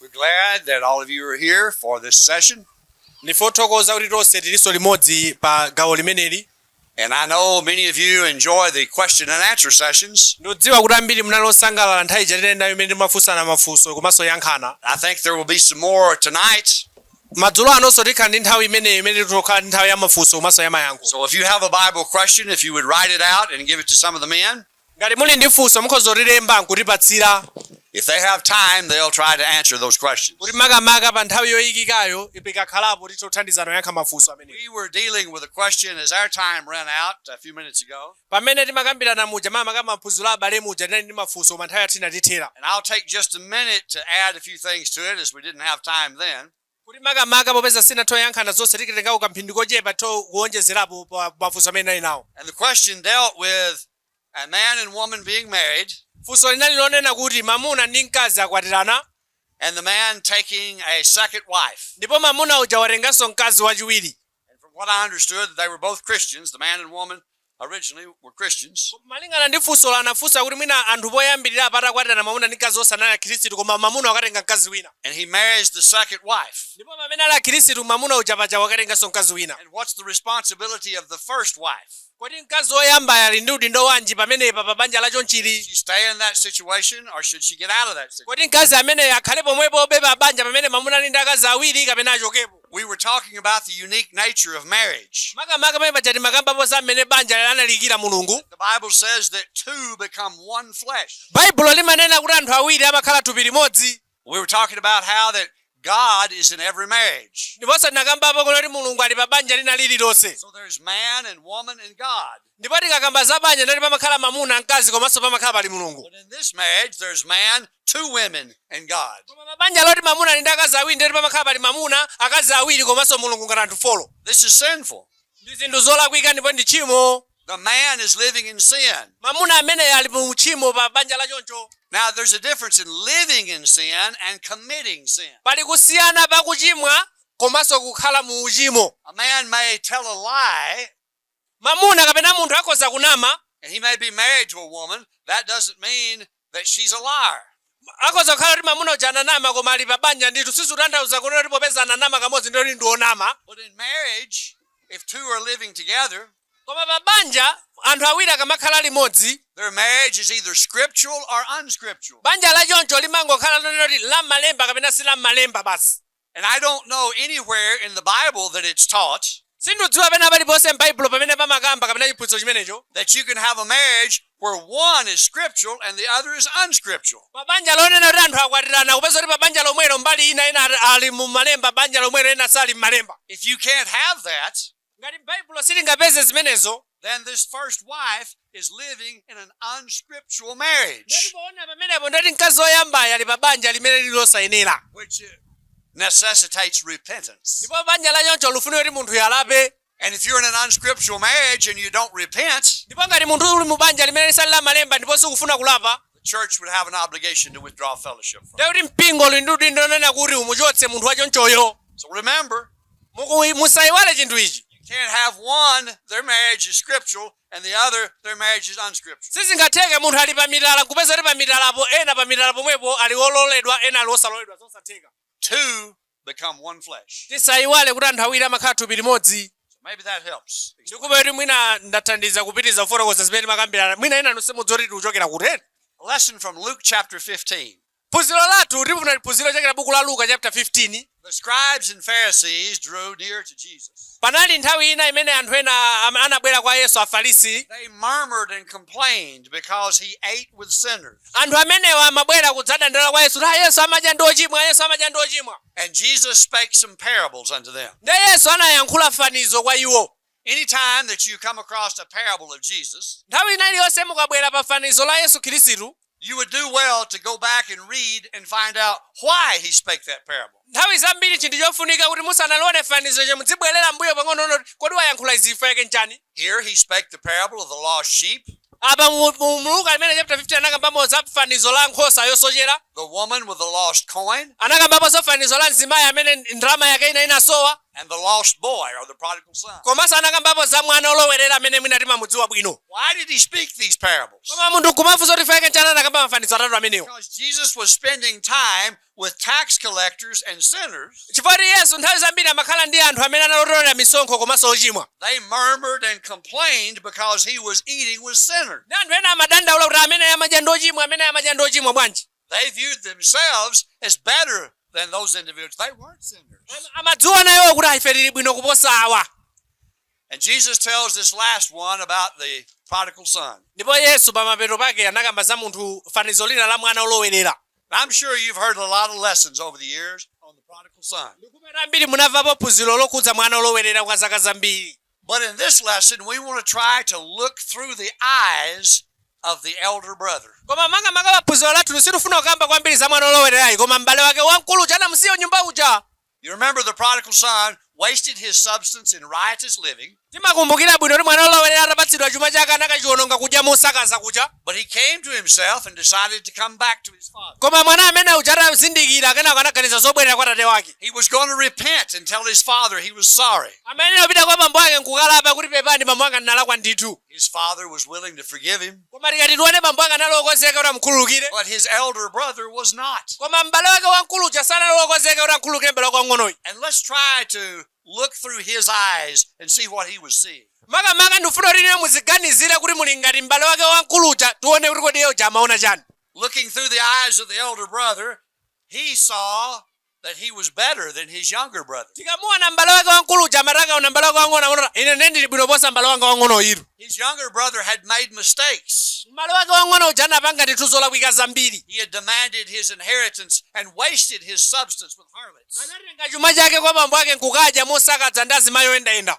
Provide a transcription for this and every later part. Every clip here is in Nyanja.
We're glad that all of you are here for this session. And I know many of you enjoy the question and answer sessions. I think there will be some more tonight. So if you have a Bible question, if you would write it out and give it to some of the men. If they have time, they'll try to answer those questions. We were dealing with a question as our time ran out a few minutes ago. And I'll take just a minute to add a few things to it as we didn't have time then. And the question dealt with a man and woman being married. And the man taking a second wife. And from what I understood, they were both Christians. The man and woman originally were Christians. And he marries the second wife. And what's the responsibility of the first wife? Should she stay in that situation or should she get out of that situation? We were talking about the unique nature of marriage. The Bible says that two become one flesh. We were talking about how that God is in every marriage. So there's man and woman and God. But in this marriage, there's man, two women, and God. This is sinful. The man is living in sin. Now, there's a difference in living in sin and committing sin. A man may tell a lie, and he may be married to a woman. That doesn't mean that she's a liar. But in marriage, if two are living together, their marriage is either scriptural or unscriptural. And I don't know anywhere in the Bible that it's taught that you can have a marriage where one is scriptural and the other is unscriptural. If you can't have that, then this first wife is living in an unscriptural marriage, which necessitates repentance. And if you're in an unscriptural marriage and you don't repent, the church would have an obligation to withdraw fellowship from it. So remember, you can't have one, their marriage is scriptural, and the other, their marriage is unscriptural. Two become one flesh. So maybe that helps. A lesson from Luke chapter 15. The scribes and Pharisees drew near to Jesus. They murmured and complained because he ate with sinners. And Jesus spake some parables unto them. Anytime that you come across a parable of Jesus, you would do well to go back and read and find out why he spake that parable. Here he spake the parable of the lost sheep, the woman with the lost coin, and the lost boy or the prodigal son. Komanso anakambapo za mwana olowerera amene mwina timamudziwa bwino. Why did he speak these parables? Koma munthu kumafunsa kuti fake nchana anakamba mafanizo atatu amenewo. Because Jesus was spending time with tax collectors and sinners. Chifukwa Yesu nthawi zambiri amakhala ndi anthu amene analotolera misonkho komanso ochimwa. They murmured and complained because he was eating with sinners. Ndi anthu ena amadandaula kuti amene amadya ndi ochimwa, amene amadya ndi ochimwa bwanji. They viewed themselves as better than those individuals. They weren't sinners. Amadziwa nayo kuti ife tili bwino kuposa awa. And Jesus tells this last one about the prodigal son. Ndipo Yesu pamapeto pake anakamba za munthu fanizo lina la mwana olowerera. I'm sure you've heard a lot of lessons over the years on the prodigal son. Ambiri munavapo phunziro lokhudza mwana olowerera kwa zaka zambiri. But in this lesson, we want to try to look through the eyes of the elder brother. Koma manga phunziro lathu sitifuna kukamba kwambiri za mwana olowererayi, koma m'bale wake wamkulu anamusiya nyumba uja. You remember the prodigal son wasted his substance in riotous living. Timakumbukira bwino kuti mwana olowerera atapatsidwa chuma chake anakachiwononga kudya mosakaza kucha. But he came to himself and decided to come back to his father. Koma mwana amene uja atazindikira kenako anaganiza zobwerera kwa tate wake. He was going to repent and tell his father he was sorry. Amene anapita kwa bambo ake nkukalapa kuti pepani bambo anga ndalakwa ndithu. His father was willing to forgive him. Koma tikati tione bambo anga analokozeka kuti amukhululukire. But his elder brother was not. Koma m'bale wake wamkulu uja sanalokozeka kuti akhululukire m'bale wake wang'onoyi. And let's try to look through his eyes and see what he was seeing. Maka ndifuna kuti niyo muziganizire kuti muli ngati m'bale wake wamkulu uja tione kuti kodi uja amaona chani. Looking through the eyes of the elder brother, he saw that he was better than his younger brother. Tikamuona m'bale wake wamkulu uja amatakaona m'bale wake wang'ono ine ndili bwino posa m'bale wanga wang'ono iru. His younger brother had made mistakes. M'bale wake wang'ono uja anapanga ndithu zolakwika zambiri. He had demanded his inheritance and wasted his substance with harlots. Anatenga chuma chake kwa bambo ake nkukadya mosakaza ndi azimayi oyendayenda.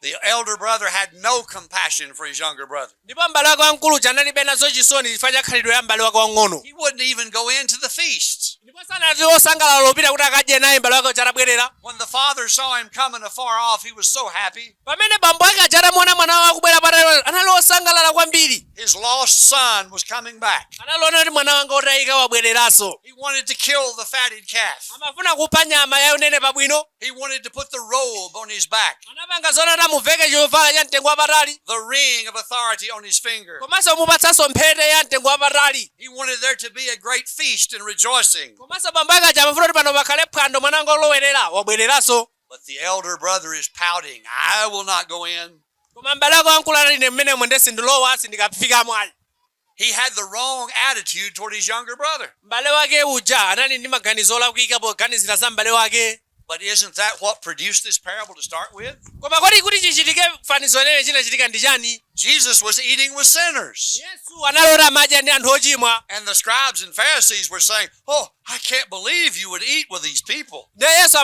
The elder brother had no compassion for his younger brother. Ndipo m'bale wake wamkulu uja analibe nazo chisoni chifukwa cha khalidwe ya m'bale wake wang'ono. He wouldn't even go into the feast. Ndipo sanati osangalala lopita kuti akadye naye m'bale wake uja atabwerera. When the father saw him coming afar off, he was so happy. Pamene bambo ake aja atamuona mwana wake akubwera patali anali osangalala kwambiri. His lost son was coming back. Analiona kuti mwana wanga otayika wabwereranso. He wanted to kill the fatted calf. Amafuna kupha nyama ya unene pabwino. He wanted to put the robe on his back. Anapanga zona amuveke chovala cha mtengo wapatali. The ring of authority on his finger. Komanso mupatsanso mphete ya mtengo wapatali. He wanted there to be a great feast and rejoicing. Komanso bambo ake aja amafuna kuti pano pakhale phwando mwana wanga olowerera wabwereranso. But the elder brother is pouting. I will not go in. Koma m'bale wake wamkulu anati ine mmene mwende sindilowa sindikafikamo ayi. He had the wrong attitude toward his younger brother. M'bale wake uja anali ndi maganizo olakwika poganizira za m'bale wake. But isn't that what produced this parable to start with? Koma kodi kuti chichitike fanizo lene chinachitika ndi chani? Jesus was eating with sinners. Yesu analota madya ndi anthu ochimwa. And the scribes and Pharisees were saying, oh, I can't believe you would eat with these people. Ndi Yesu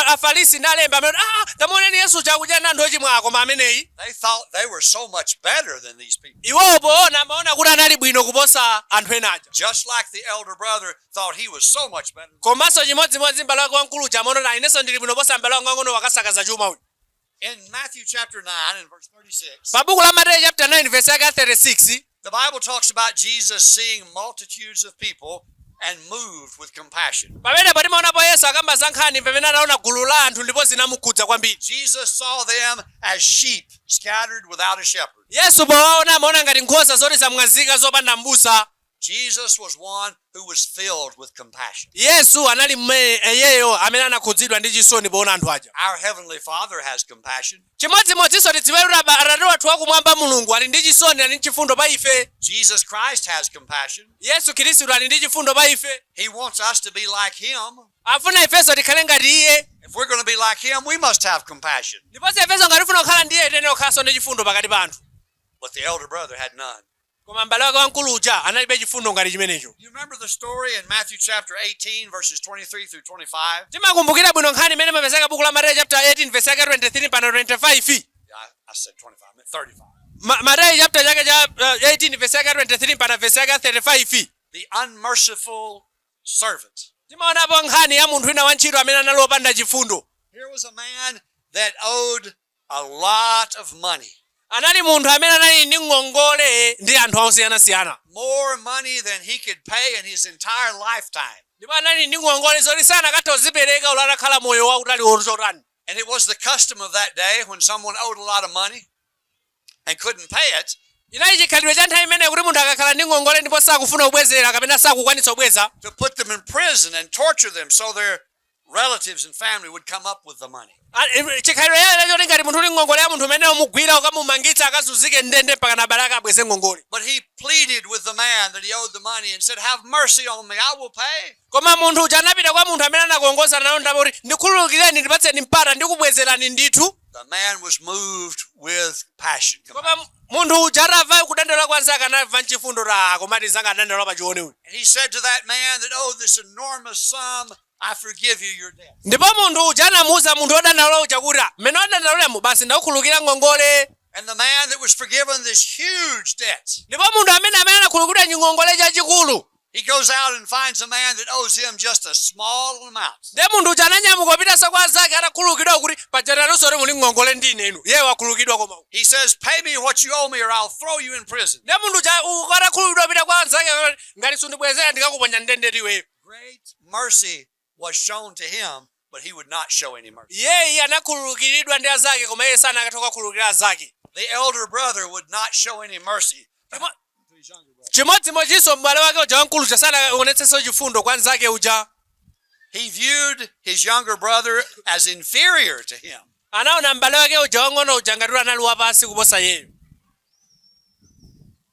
afarisi nalemba amene tamuoneni Yesu chakudya ndi anthu ochimwa koma ameneyi. They thought they were so much better than these people. Iwo poona amaona kuti anali bwino kuposa anthu enaja. Just like the elder brother thought he was so much better. Komanso chimodzimodzi m'bale wake wamkulu uja amaona inenso ndili bwino kuposa m'bale wanga wang'ono wakasakaza chuma uyu. In Matthew chapter 9 and verse 36, Pabuku la Mateyu chapter 9 verse yake 36, the Bible talks about Jesus seeing multitudes of people and moved with compassion. pamene patimaonapo Yesu akamba za nkhani pamene anaona gulu la anthu ndipo zinamukhudza kwambiri. Jesus saw them as sheep scattered without a shepherd. Yesu powaona amaona ngati nkhosa zoti zamwazika zopanda m'busa. Jesus was one who was filled with compassion. Yesu anali iyeyo amene anakhudzidwa ndi chisoni poona anthu aja. Our Heavenly Father has compassion. Chimodzimodzinso tidziwe kuti Atate wathu wakumwamba Mulungu ali ndi chisoni, ali ndi chifundo pa ife. Jesus Christ has compassion. Yesu Khristu ali ndi chifundo pa ife. He wants us to be like Him. Afuna ifenso tikhale ngati Iye. If we're going to be like Him, we must have compassion. Ndiponso ifenso ngati tifuna kukhala ndi Iye tiyenera kukhalanso ndi chifundo pakati pa anthu. But the elder brother had none. Koma m'bale wake wamkulu uja analibe chifundo ngati chimenecho. You remember the story in Matthew chapter 18 verses 23 through 25? Timakumbukira bwino nkhani imene imapezeka buku la Mateyu chapter 18 verse yake 23 mpaka 25. I said 25, I meant 35. Mateyu chapter chake cha 18 verse yake 23 mpaka verse yake 35. The unmerciful servant. Timaonapo nkhani ya munthu wina wantchito amene anali wopanda chifundo. Here was a man that owed a lot of money. Anali munthu amene anali ndi ngongole ndi anthu osiyanasiyana. More money than he could pay in his entire lifetime. Ndipo anali ndi ngongole zoti sanakatha kuzipereka ulo atakhala moyo wautali wotani. And it was the custom of that day when someone owed a lot of money and couldn't pay it, inali chikhalidwe cha nthawi imeneyo kuti munthu akakhala ndi ngongole ndipo sakufuna kubwezera kapena sakukwanitsa kubweza, to put them in prison and torture them so their relatives and family would come up with the money. chikhalidwe yayo choti ngati munthu uli ngongole ya munthu umeneyo mugwira ukamumangitsa akazunzike ndende mpaka na abale ake abweze ngongole. But he pleaded with the man that he owed the money and said, have mercy on me, I will pay. Koma munthu uja anapita kwa munthu amene anakongoza nayo ndaba kuti ndikhululukireni ndipatseni mpata ndikubwezerani ndithu. The man was moved with passion. Koma munthu uja atamva kudandaula kwa nzake anamva mchifundo komati nzake adandaula pa chiwonewuno. And he said to that man that owed this enormous sum, I forgive you your debt. Ndipo munthu uja anamuwuza munthu wodandaula uja kuti mmene wadandaulamo basi ndakukhululukira ngongole. And the man that was forgiven this huge debt, Ndipo munthu amene anakhululukira ngongole chachikulu, he goes out and finds a man that owes him just a small amount. ndiye munthu uja ananyamuka kupita kwa nzake atakhululukidwa kuti pajanalonso muli ngongole ndi inenu, iye wakhululukidwa koma. He says, pay me what you owe me or I'll throw you in prison. Ndiye munthu uja atakhululukidwa kupita kwa nzake ngati sundibwezera ndikakuponya ndende iweyo. Great mercy was shown to him, but he would not show any mercy. Yeye anakhululukiridwa ndi azake koma iye sanakathoka kukhululukira azake. The elder brother would not show any mercy to his younger brother. Chimodzimodzinso m'bale wake uja wamkulu uja sanaonetsenso chifundo kwa nzake uja. He viewed his younger brother as inferior to him. Anaona m'bale wake uja wang'ono uja ngati anali wapansi kuposa yeyo.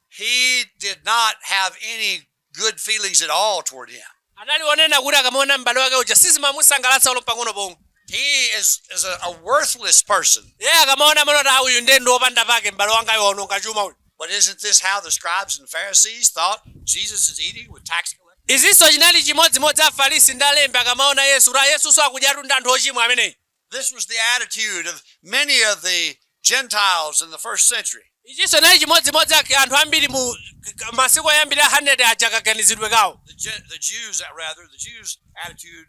He did not have any good feelings at all toward him. Analionena kuti akamaona m'bale wake uja sizimamusangalatsa ulo pang'ono pomwe. He is a worthless person. Yeye akamaona malota uyu ndiye ndi wopanda pake m'bale wanga iwononga chuma uyu. But isn't this how the scribes and Pharisees thought Jesus is eating with tax collectors? Izinso chinali chimodzimodzi Afarisi ndi alembi akamaona Yesuso akudyatu ndi anthu ochimwa ameneyi. This was the attitude of many of the Gentiles in the first century. Ichinso nali chimodzimodzi anthu ambiri mu masiku ayambiri 100 aja kaganizidwe kawo. The Jews' attitude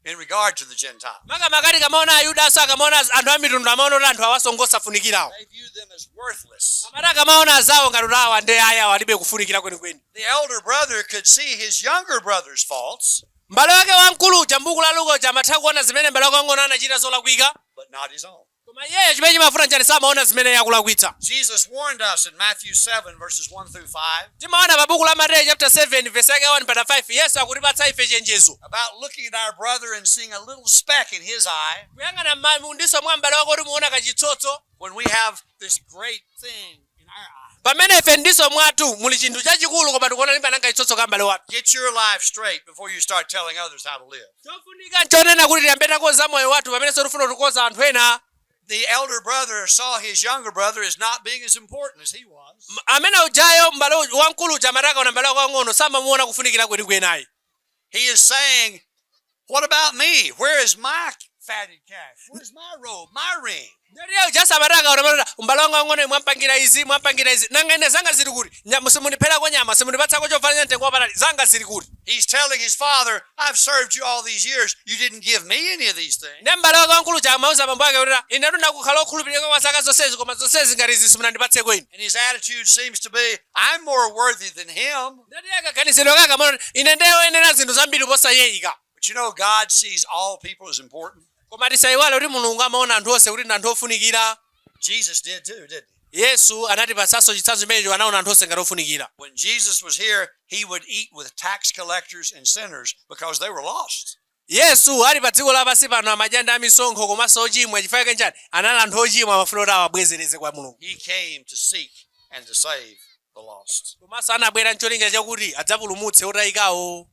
in regard to the Gentiles. Makamaka kamaona Ayudaso akamaona anthu amitundu amaona kuti anthu awasongosafunikirawo. They viewed them as worthless. Amati akamaona azawo ngati awa ndi aya alibe kufunikira kwenikweni. The elder brother could see his younger brother's faults, M'bale wake wamkulu uja m'buku la Luka uja amatha kuona zimene m'bale wake wang'ono anachita zolakwika. but not his own. Koma iyeyo chimene chimafuta njani samaona zimene yakulakwitsa. Jesus warned us in Matthew 7 verses 1 through 5 Timaona pa buku la Mateyu chapter 7 verse yake 1 mpaka 5 Yesu akutipatsa ife chenjezo. about looking at our brother and seeing a little speck in his eye Kuyang'ana m'mundiso mwa m'bale wako kuti muona kachitsotso. when we have this great thing in our eye. Pamene ife ndiso mwathu muli chinthu chachikulu koma tikuona limba nanga chitsotso ka m'bale wathu. Get your life straight before you start telling others how to live. Chofunika nchonena kuti tiyambe takonza moyo wathu pamene tifuna tikukonza anthu ena. The elder brother saw his younger brother as not being as important as he was. Amene ujayo m'bale wamkulu uja amataka ona m'bale wake wang'ono samamuona kufunikira kwenikweni naye. He is saying, what about me? Where is my fatted calf? Where's my robe, my ring? Ndiye uja samataka ona m'bale wanga wang'ono mwampangira izi. Nanga ine zanga zili kuti. Simundiphera kwa nyama, simundipatsako chofanana mtengo wapatali. Zanga zili kuti. He's telling his father, I've served you all these years. You didn't give me any of these things. Ndiye m'bale wake wamkulu uja amauza bambo ake kuti ine ndakukhala okhulupirika kwa zaka zonsezi koma zonsezi ngati izi simunandipatse ine. And his attitude seems to be, I'm more worthy than him. Ndiye akaganizidwe kake amati ine ndiyenera zinthu zambiri kuposa yeyika. But you know, God sees all people as important. Koma tisayiwale kuti Mulungu amaona anthu onse kuti ndi anthu ofunikira. Jesus did too, didn't he? Yesu anatipatsanso chitsanzo chimenecho anaona anthu onse ngati ofunikira. When Jesus was here, he would eat with tax collectors and sinners because they were lost. Yesu ali pa dziko lapansi pano amadya ndi amisonkho komanso ochimwa chifukwa chake njani anali anthu ochimwa amafuna kuti awabwezereze kwa Mulungu. He came to seek and to save the lost. Komanso anabwera n'cholinga chakuti adzapulumutse otayikawo.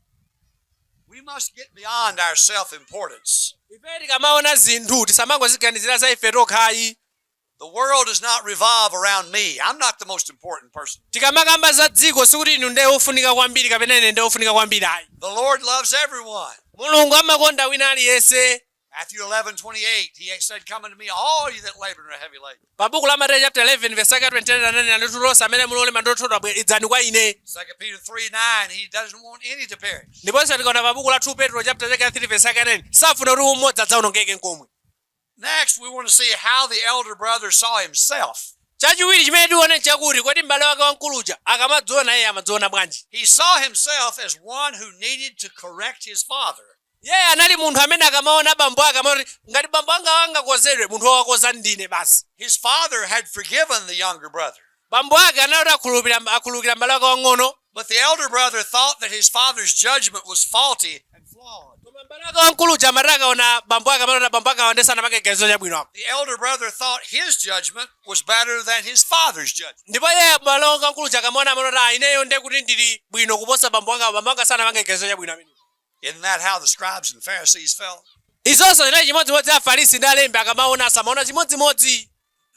We must get beyond our self-importance. Ife tikamaona zinthu tisamangoziganizira za ife tokhayi. The world does not revolve around me. I'm not the most important person. Tikamakamba za dziko sikuti inu ndiye ofunika kwambiri kapena ine ndiye ofunika kwambiri ayi. The Lord loves everyone. Mulungu amakonda wina aliyense. Matthew 11:28, he said, come unto me, all you that labor and are heavy laden. Pa buku la Mateyu chapter 11 verse 29 anditulonse amene mulolema ndothodwa idzani kwa ine. 2 Peter 3:9, he doesn't want any to perish. Ndiponso tikaona pa buku la 2 Petro chapter 3 verse 9 safuna kuti umodzi adzawonongeke nkomwe. Next, we want to see how the elder brother saw himself. Chachiwiri chimene tione chakuti kodi m'bale wake wamkuluja akamadziona iye amadziona bwanji. He saw himself as one who needed to correct his father. yeye anali munthu amene akamaona bambo ake amati ngati bambo anga wangakozedwe munthu wakoza ndine basi. His father had forgiven the younger brother. Bambo ake anali akhululukira mbale wake wang'ono. But the elder brother thought that his father's judgment was faulty and flawed. The elder brother thought his judgment was better than his father's judgment. Isn't that how the scribes and Pharisees felt?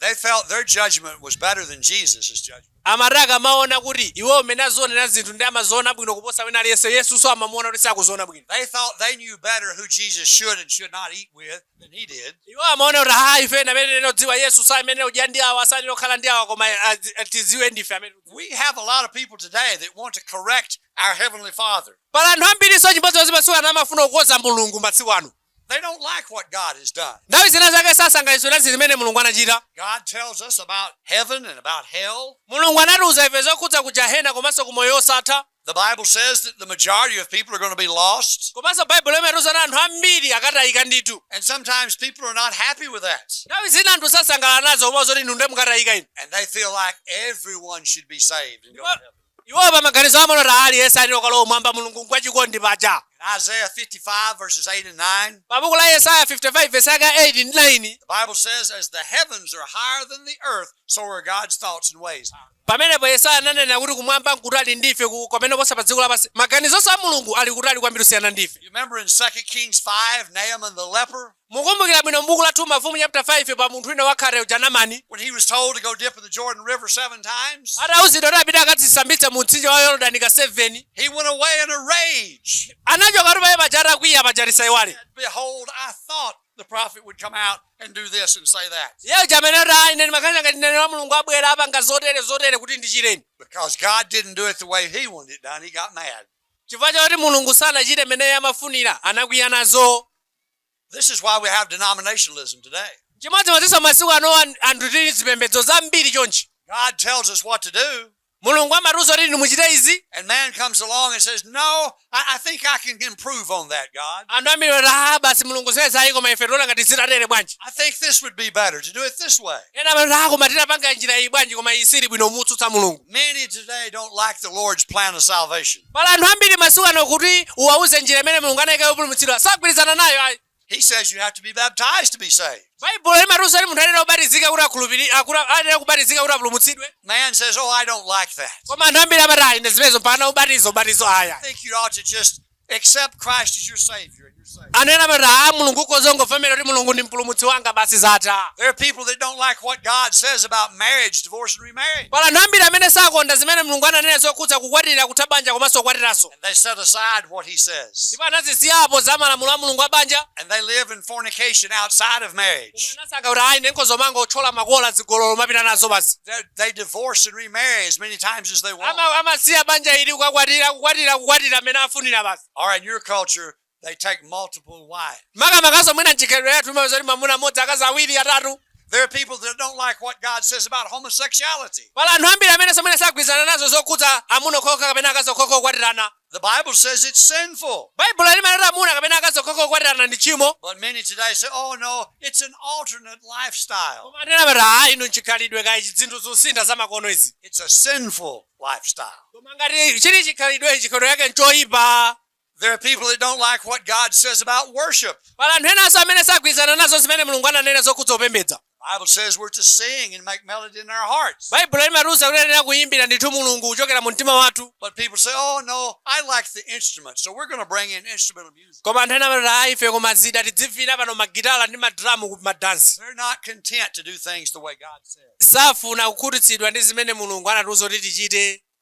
They felt their judgment was better than Jesus' judgment. They thought they knew better who Jesus should and should not eat with than he did. We have a lot of people today that want to correct our Heavenly Father. They don't like what God has done. God tells us about heaven and about hell. The Bible says that the majority of people are going to be lost. And sometimes people are not happy with that. And they feel like everyone should be saved and go to heaven. Isaiah 55 verses 8 and 9. The Bible says, as the heavens are higher than the earth, so are God's thoughts and ways. You remember in 2 Kings 5, Naaman the leper? When he was told to go dip in the Jordan River 7 times, he went away in a rage. Behold, I thought the prophet would come out and do this and say that. Because God didn't do it the way he wanted it done, he got mad. This is why we have denominationalism today. God tells us what to do. And man comes along and says, no, I think I can improve on that, God. I think this would be better to do it this way. Many today don't like the Lord's plan of salvation. He says you have to be baptized to be saved. Man says, oh, I don't like that. I think you ought to just accept Christ as your Savior and your Savior. There are people that don't like what God says about marriage, divorce, and remarriage. And they set aside what He says. And they live in fornication outside of marriage. They divorce and remarry as many times as they want. Or in your culture, they take multiple wives. There are people that don't like what God says about homosexuality. The Bible says it's sinful. But many today say, oh no, it's an alternate lifestyle. It's a sinful lifestyle. There are people that don't like what God says about worship. The Bible says we're to sing and make melody in our hearts. But people say, oh no, I like the instrument, so we're going to bring in instrumental music. They're not content to do things the way God says.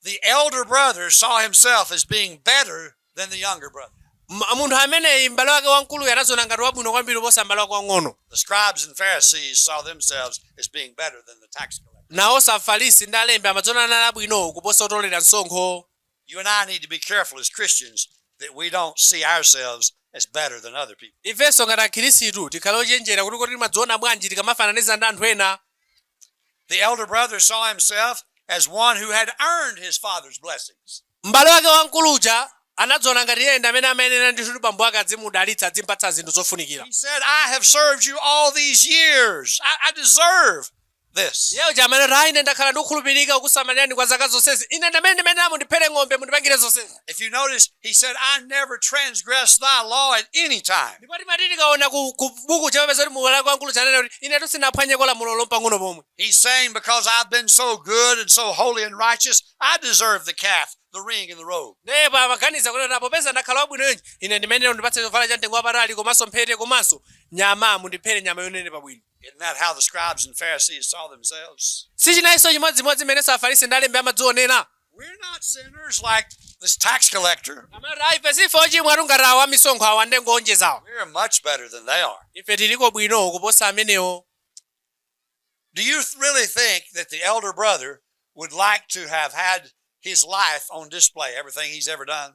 The elder brother saw himself as being better than the younger brother. The scribes and Pharisees saw themselves as being better than the tax collectors. You and I need to be careful as Christians that we don't see ourselves as better than other people. The elder brother saw himself as one who had earned his father's blessings. anadzona ngati iye ndi amene amayenera ndithu bambo ake adzimudalitsa adzimpatsa zinthu zofunikira. He said, I have served you all these years. I deserve this. Yeyo jamani ine ndakhala ndikukhulupirika kukusamalirani kwa zaka zonsezi. Ine ndamene amundiphere ng'ombe mundipangire zonsezi. If you notice, he said, I never transgressed thy law at any time. Ndipo timati tikaona ku buku chapapeza kuti muwala wankulu chanena kuti ine tusinaphwanyeko lamulo lompang'ono pomwe. He's saying, because I've been so good and so holy and righteous, I deserve the calf, the ring, and the robe. Nepa amaganiza kuti popeza ndakhala wabwino inji ine ndimene ndipatse chovala cha mtengo wapatali komanso mphete komanso nyama mundiphere nyama yonene pabwino. Isn't that how the scribes and Pharisees saw themselves? Sichinaiso chimodzimodzi imenenso Afarisi ndi alembi amadzionera. We're not sinners like this tax collector. Amati ife sife ochimwa atungatawa amisonkho awa ndengonjezawa. We're much better than they are. Ife tiliko bwino kuposa amenewo. Do you really think that the elder brother would like to have had his life on display, everything he's ever done?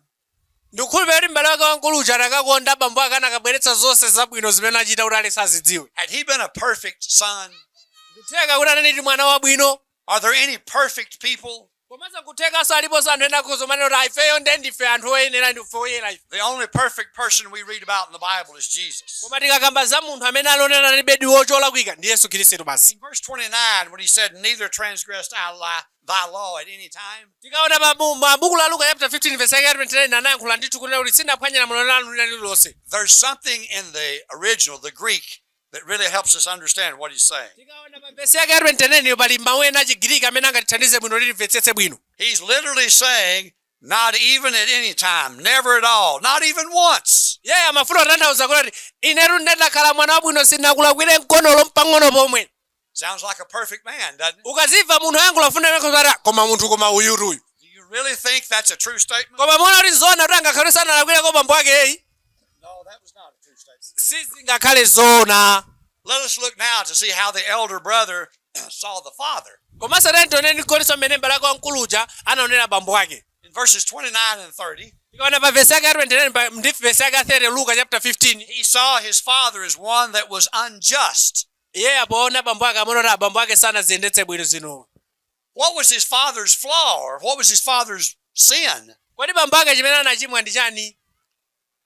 Ndikhulupirira kuti m'bale wake wankuluja atakakonda bambo ake anakabweretsa zonse zabwino zimene achita kuti alisazidziwe. Had he been a perfect son? Kutheka kuti anene ndi mwana wabwino. Are there any perfect people? Komanso kuthekanso aliponso anthu ena akuzomanena kuti ifeyo ndife anthu oyenera ndife oyera ife. The only perfect person we read about in the Bible is Jesus. Koma tikakamba za munthu amene alonena ndi bedi wolakwika ndi Yesu Khristu basi. In verse 29, when he said, neither transgressed thy law at any time. Tikaona mabuku la Luka chapter 15 verse 29 anayankhula ndithu kunena kuti sinaphwanya lamulo lanu lililonse. There's something in the original, the Greek, that really helps us understand what he's saying. Tikaona mavesi yake 29 pali mawu ena achigiriki amene angatithandize bwino lilimvetsetse bwino. He's literally saying, not even at any time, never at all, not even once. Yeye amafuna kutanthauza kuti inetu ndakhala mwana wabwino sinakulakwire mkonolo mpang'ono pomwe. Sounds like a perfect man, doesn't it? Ukazimva munthu ayankhula funa kuti koma munthu koma uyutuyu. Do you really think that's a true statement? Koma muona kuti zona kuti angakhale sanalakwireko bambo ake eyi. No, that was not a true statement. Sizingakhale zona. Let us look now to see how the elder brother saw the father. Komanso tioneni nkholinso mmene m'bale wake wankuluja anaonera bambo ake. In verses 29 and 30, tikaona pa vesi yake 29 ndi vesi yake 30 Luka chapter 15. he saw his father as one that was unjust. Iye apoona bambo ake amaona bambo ake sanaziyendetse bwino zino. What was his father's flaw, or what was his father's sin? Kodi bambo ake chimene anachimwa ndi chani?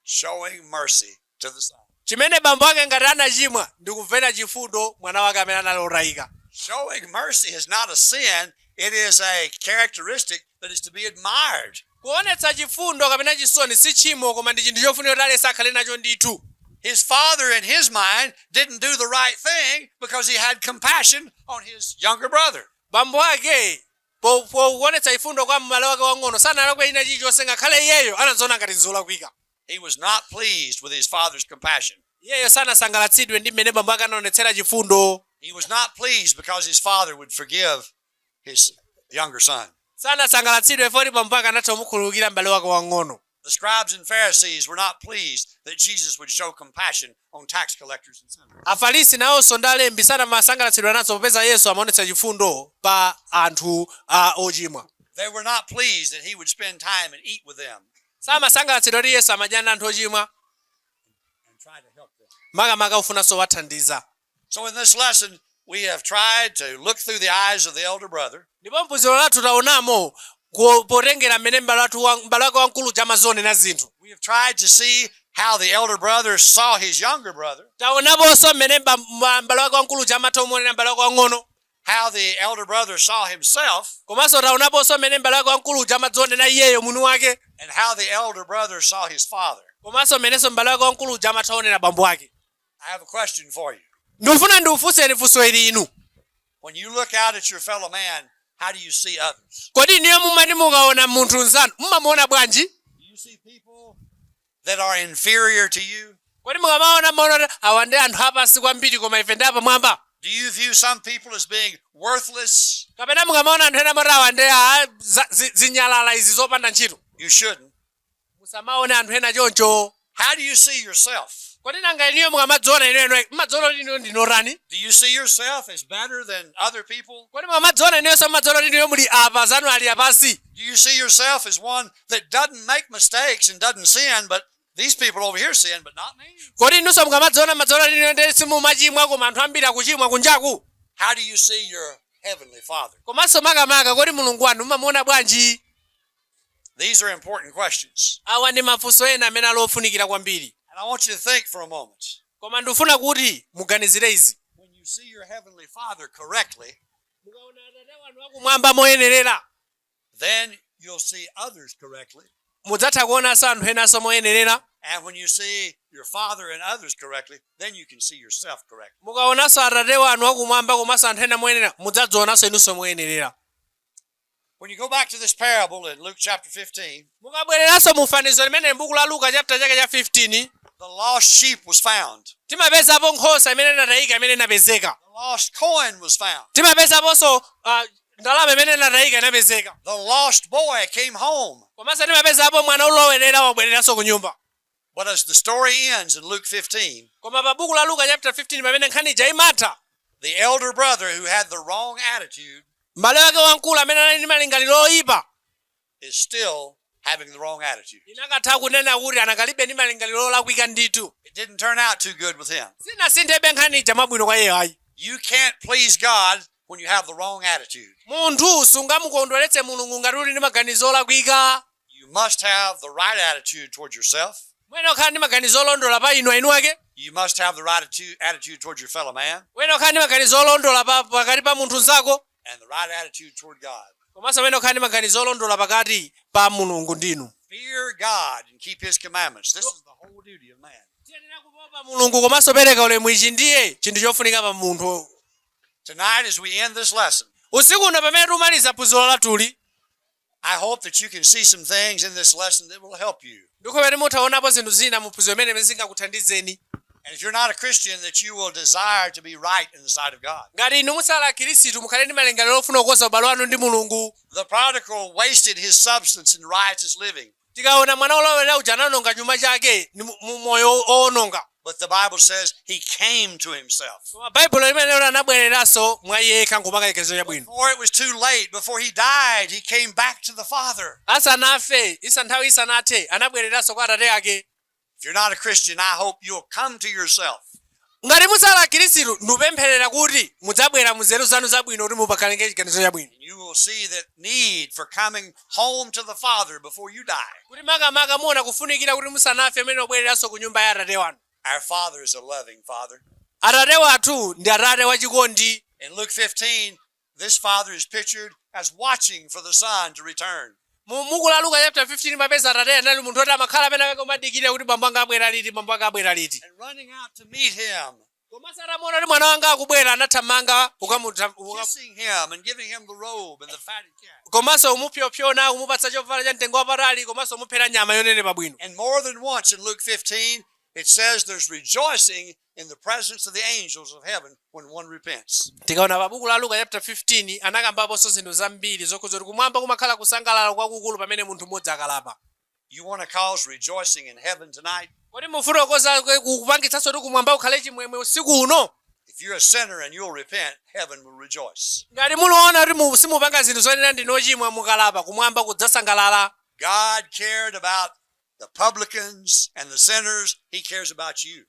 Showing mercy to the son. Chimene bambo ake ngati anachimwa ndi kumvera chifundo mwana wake amene analotayika. Showing mercy is not a sin, it is a characteristic that is to be admired. Kuonetsa chifundo kapena chisoni si chimo koma ndi chinthu chofunika kuti aliyense akhale nacho ndithu. His father, in his mind, didn't do the right thing because he had compassion on his younger brother. Bambo ake kuonetsa chifundo kwa m'bale wake wang'ono sanalakwe ina chilichonse ngakhale iyeyo anadziona ngati nzolakwika. He was not pleased with his father's compassion. Iyeyo sanasangalatsidwe ndi mmene bambo ake anaonetsera chifundo. He was not pleased because his father would forgive his younger son. Sanasangalatsidwe foti bambo ake anatha kumukhululukira m'bale wake wang'ono. The scribes and Pharisees were not pleased that Jesus would show compassion on tax collectors and sinners. Afarisi nawonso ndi alembi sanamasangalatsidwe nazo popeza Yesu amaonetsa chifundo pa anthu ochimwa. They were not pleased that he would spend time and eat with them Samasangalatsidwe kuti Yesu amadya ndi anthu ochimwa and try to help them. makamaka ufunanso wathandiza. So in this lesson, we have tried to look through the eyes of the elder brother Ndipo mphunziro lathu taonamo potengera mmene m'bale wake wankuluja amazionera zinthu. we have tried to see how the elder brother saw his younger brother, Taonaponso mmene m'bale wake wankuluja amatha kumuonera m'bale wake wang'ono. how the elder brother saw himself, Komanso taonaponso mmene m'bale wake wankuluja amadzionera iyeyo mwini wake. and how the elder brother saw his father. Komanso mmenenso m'bale wake wankuluja amatha kuonera bambo ake. I have a question for you. Ndikufuna ndiufunseni funso ili inu. When you look out at your fellow man, how do you see others? Kodi niyo mumati mukaona munthu nzanu mumamuona bwanji? Do you see people that are inferior to you? Kodi mukamaona maona awa ndi anthu apasi kwambiri koma ife ndi apamwamba? Do you view some people as being worthless? Kapena mukamaona anthu ena moti awa ndi zinyalala izi zopanda ntchito? You shouldn't. Musamaone anthu ena choncho. How do you see yourself? Kodi nanga iniyo mukamadziona inu mmadziona kuti iniyo ndinorani? Do you see yourself as better than other people? Kodi mukamadziona iniyonso mmadziona kuti iniyo muli apa zanu ali apasi? Do you see yourself as one that doesn't make mistakes and doesn't sin, but these people over here sin, but not me? Kodi inunso mukamadziona mmadziona kuti iniyo ndi simumachimwa koma anthu ambiri akuchimwa kunjaku? How do you see your heavenly Father? Komanso makamaka kodi mulungu wanu mumamuona bwanji? These are important questions. Awa ndi mafunso ena amene alofunikira kwambiri. And I want you to think for a moment. Koma ndifuna kuti muganizire izi. When you see your Heavenly Father correctly, Mukaona Atate wanu wakumwamba moyenerera, then you'll see others correctly. mudzatha kuonanso anthu enanso moyenerera. And when you see your Father and others correctly, then you can see yourself correctly. Mukaonanso Atate wanu wakumwamba komanso anthu ena moyenerera, mudzadzionanso inunso moyenerera. When you go back to this parable in Luke chapter 15, Mukabwereranso mu fanizo limene m'buku la Luka chapter chake cha 15, the lost sheep was found. timapezapo nkhosa imene inatayika imene inapezeka. The lost coin was found. Timapezaponso ndalama imene inatayika inapezeka. The lost boy came home. Komanso timapezapo mwana ulowerera wabwereranso ku nyumba. But as the story ends in Luke 15, Koma pa buku la Luka chapter 15 pamene nkhani ija imatha, the elder brother who had the wrong attitude m'bale wake wamkulu amene anali ndi malingaliro oyipa is still having the wrong attitude. inakatha kunena kuti anakalibe ndi malingaliro olakwika ndithu. It didn't turn out too good with him. Sinasinthebe nkhani ija mabwino kwa iye ayi. You can't please God when you have the wrong attitude. Munthu sungamukondweretse Mulungu ngati uli ndi maganizo olakwika. You must have the right attitude toward yourself. Mwene okhala ndi maganizo olondola pa inu eni wake. You must have the right attitude toward your fellow man Mwene okhala ndi maganizo olondola pakati pa munthu nzako. and the right attitude toward God. Komanso mwene okhala ndi maganizo olondola pakati pa Mulungu ndinu. Fear God and keep His commandments. This is the whole duty of man. Tiyenera kuopa Mulungu komanso pereka ulemu ichi ndiye chinthu chofunika pa munthu. Tonight, as we end this lesson, Usiku uno pamene tumaliza phunziro latuli, I hope that you can see some things in this lesson that will help you. ndikupemphera mutaonapo zinthu zina mu phunziro imene zingakuthandizeni. And if you're not a Christian, that you will desire to be right in the sight of God. Ngati inu musala Khristu mukhale ndi malingaliro ofuna kukonza ubale wanu ndi Mulungu. The prodigal wasted his substance in riotous living, Tikaona mwana olowera uja ananonga chuma chake mu moyo owononga. but the Bible says he came to himself. Koma Baibulo limene anabwereranso mwa yekha nkumakalekezo chabwino. Before it was too late, before he died, he came back to the Father. Asanafe, nthawi isanathe, anabwereranso kwa Atate ake. If you're not a Christian, I hope you'll come to yourself. Ngati musala Khristu ndupempherera kuti mudzabwera mu nzeru zanu zabwino kuti mupakalenge chiganizo chabwino. And you will see that need for coming home to the Father before you die. Kuti makamaka muona kufunikira kuti musanafe amene obwereranso ku nyumba ya Atate wanu. Our Father is a loving Father. Atate wathu ndi Atate wachikondi. In Luke 15, this Father is pictured as watching for the Son to return. Mu buku la Luka chapter 15 mapeza Atate anali munthu oti amakhala amene akumadikirira kuti bambo anga abwera liti, bambo anga abwera liti. And running out to meet him, Koma satamuona kuti mwana wanga akubwera anathamanga kissing him and giving him the robe and the fatted calf. komanso umupyopyona umupatsa chovala cha mtengo wapatali komanso umuphera nyama yonenepa bwino. And more than once in Luke 15, it says there's rejoicing in the presence of the angels of heaven when one repents. Tikaona pa buku la Luka chapter 15 anakambaponso zinthu zambiri zokhuza kuti kumwamba kumakhala kusangalala kwakukulu pamene munthu mmodzi akalapa. You want to cause rejoicing in heaven tonight? Kodi mufuna kukoza kupangitsanso kuti kumwamba ukhale chimwemwe usiku uno? If you're a sinner and you'll repent, heaven will rejoice. Ngati muliona kuti simupanga zinthu zonena ndinochimwa mukalapa kumwamba kudzasangalala. God cared about the publicans and the sinners. He cares about you.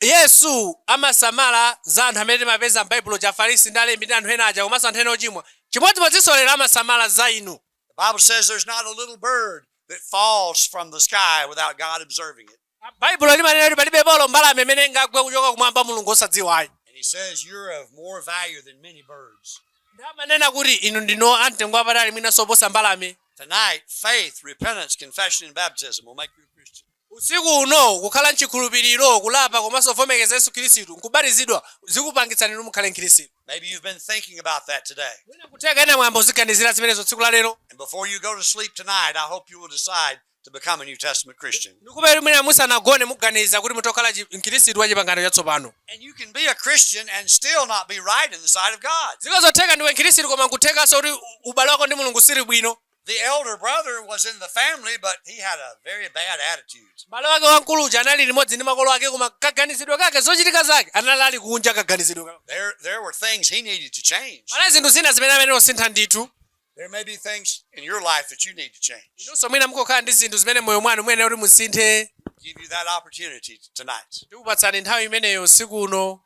Yesu amasamala za anthu amene timapeza m'Baibulo cha Afarisi ndi alembi ndi anthu ena aja komanso anthu ena ochimwa. Chimodzimodzinso lero amasamala za inu. The Bible says there's not a little bird that falls from the sky without God observing it. Baibulo limanena kuti palibe bolo mbalame imene ingagwe kuchoka kumwamba Mulungu osadziwayi. And he says you're of more value than many birds. Ndamanena kuti inu ndino amtengo wapatali mwinanso oposa mbalame. Tonight, faith, repentance, confession, and baptism will make you a Christian. Usiku uno kukhala mchikhulupiriro kulapa komanso kuvomekeza Yesu Khristu nkubatizidwa zikupangitsani inu mukhale Mkhristu. Maybe you've been thinking about that today. Mwina kuteka ena mwambo ziganizira zimenezo tsiku la lero. And before you go to sleep tonight, I hope you will decide to become a New Testament Christian. Ndikupempha mwina musanagone muganiza kuti mutokhala Mkhristu wa chipangano chatsopano. And you can be a Christian and still not be right in the sight of God. Zikozotheka ndiwe Mkhristu koma nkuthekanso kuti ubale wako ndi Mulungu sili bwino. The elder brother was in the family, but he had a very bad attitude. M'bale wake wamkulu uja anali limodzi ndi makolo ake koma kaganizidwe kake zochitika zake anali ali kunja kaganizidwe kake. There were things he needed to change. Pana zinthu zina zimene amene osintha ndithu. There may be things in your life that you need to change. Inunso mwina mukokhala ndi zinthu zimene moyo mwanu mwene kuti musinthe. Give you that opportunity tonight. Ndikupatsani nthawi imeneyo usiku uno.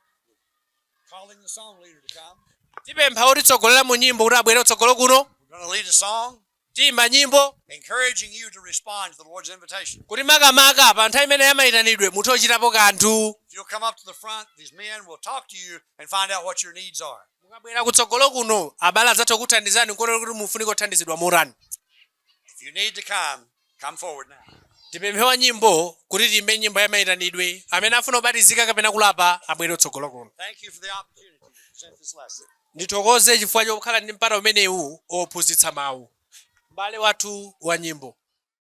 Calling the song leader to come. Tipempha kuti tsogolera mu nyimbo kuti abwere utsogolo kuno. We're going to lead a song. tiyimba nyimbo encouraging you to respond to the Lord's invitation. kuti makamaka pa nthawi imene yamayitanidwe muthe kuchitapo kanthu. If you'll come up to the front, these men will talk to you and find out what your needs are. mukabwera kutsogolo kuno abale adzatha kuthandizani kuti mufunike kuthandizidwa murani. If you need to come forward now. tipemphewa nyimbo kuti tiyimbe nyimbo yamayitanidwe. amene afuna kubatizika kapena kulapa abwere kutsogolo kuno. Thank you for the opportunity to present this lesson. ndithokoze chifukwa chokhala ndi mpata umenewu ophunzitsa mawu. m'bale wathu wa nyimbo.